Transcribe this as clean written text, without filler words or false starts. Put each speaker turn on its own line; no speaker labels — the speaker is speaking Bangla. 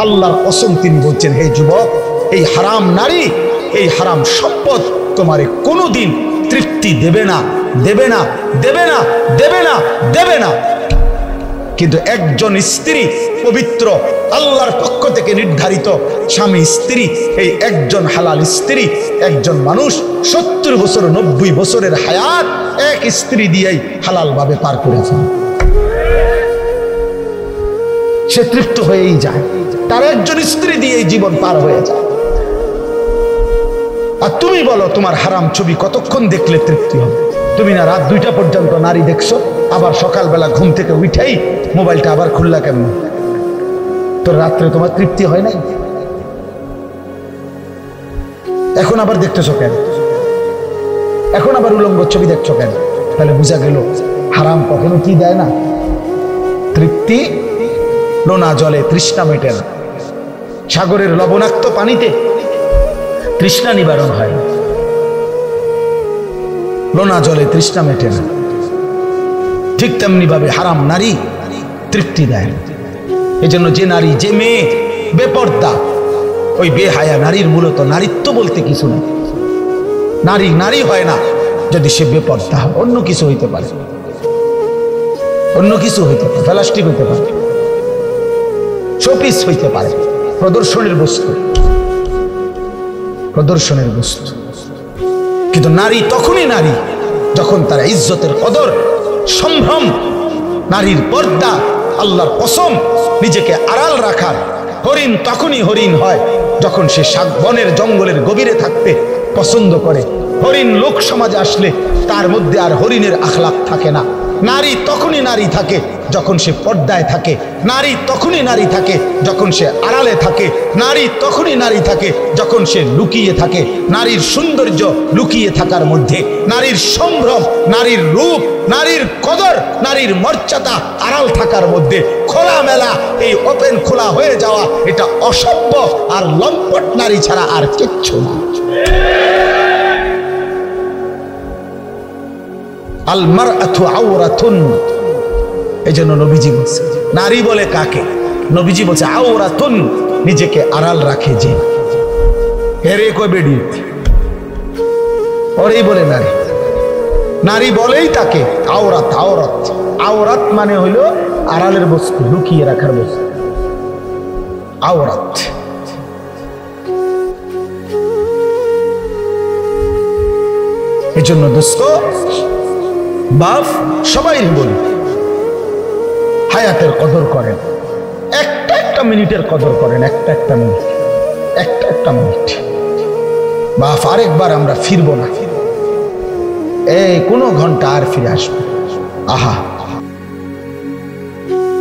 আল্লাহর কসম তিনি বলছেন, হে যুবক, এই হারাম নারী, এই হারাম সম্পদ তোমারে কোনোদিন তৃপ্তি দেবে না, দেবে না, দেবে না, দেবে না, দেবে না। কিন্তু একজন স্ত্রী, পবিত্র আল্লাহর পক্ষ থেকে নির্ধারিত স্বামী স্ত্রী, এই একজন হালাল স্ত্রী, একজন মানুষ 70 বছর 90 বছরের হায়াত এক স্ত্রী দিয়েই হালাল ভাবে পার করে ফেলে। সে তৃপ্ত হয়েই যায়, তার একজন স্ত্রী দিয়েই জীবন পার হয়ে যায়। আর তুমি বলো, তোমার হারাম ছবি কতক্ষণ দেখলে তৃপ্তি হবে? তুমি না রাত 2টা পর্যন্ত নারী দেখছো, আবার সকালবেলা ঘুম থেকে উঠেই মোবাইলটা আবার খুললা কেন? তোর রাত্রে তোমার তৃপ্তি হয় নাই? এখন আবার দেখতেছো কেন? এখন আবার উলঙ্গ ছবি দেখছো কেন? তাহলে বোঝা গেল হারাম কখনো কি দেয় না? তৃপ্তি। নোনা জলে তৃষ্ণা মেটে না, সাগরের লবণাক্ত পানিতে তৃষ্ণা নিবারণ হয় না, নোনা জলে তৃষ্ণা মেটে না। ঠিক তেমনি ভাবে হারাম নারী তৃপ্তি দেয়। এজন্য যে নারী, যে মেয়ে বেপর্দা, ওই বেহায়া নারীর মূলত নারীত্ব বলতে কিছু নেই। নারী নারী হয় না যদি সে বেপর্দা হয়। অন্য কিছু হইতে পারে, অন্য কিছু হইতে পারে, প্লাস্টিক হইতে পারে, শোপিস হইতে পারে, প্রদর্শনের বস্তু, প্রদর্শনের বস্তু। কিন্তু নারী তখনই নারী যখন তার ইজ্জতের কদর, সম্ভ্রম, নারীর পর্দা, আল্লাহর কসম, নিজেকে আড়াল রাখার। হরিণ তখনই হরিণ হয় যখন সে বনের জঙ্গলের গভীরে থাকতে পছন্দ করে। হরিণ লোক সমাজে আসলে তার মধ্যে আর হরিণের আখলাক থাকে না। নারী তখনই নারী থাকে যখন সে পর্দায় থাকে। নারী তখনই নারী থাকে যখন সে আড়ালে থাকে। নারী তখনই নারী থাকে যখন সে লুকিয়ে থাকে। নারীর সৌন্দর্য লুকিয়ে থাকার মধ্যে, নারীর সম্ভ্রম, নারীর রূপ, নারীর কদর, নারীর মর্যাদা আড়াল থাকার মধ্যে। খোলামেলা এই ওপেন খোলা হয়ে যাওয়া, এটা অসভ্য আর লম্পট নারী ছাড়া আর কিচ্ছু না। আল মারআতু আওরাতুন, এজন্য নবীজি বলছে, নারী বলে কাকে? নবীজি বলছে আওরাতুন, নিজেকে আড়াল রাখে যে। এরে কই বেডি, ওরেই বলে নারী। নারী বলেই তাকে আওরাত। আওরাত, আওরাত মানে হইল আড়ালের বস্তু, লুকিয়ে রাখার বস্তু, আওরাত। এজন্য দোস্ত, বাপ, সবাই বলি, হায়াতের কদর করেন, একটা একটা মিনিটের কদর করেন, একটা একটা মিনিট, একটা একটা মিনিট। বাপ, আরেকবার আমরা ফিরবো না, এই কোনো ঘন্টা আর ফিরে আসবো। আহা।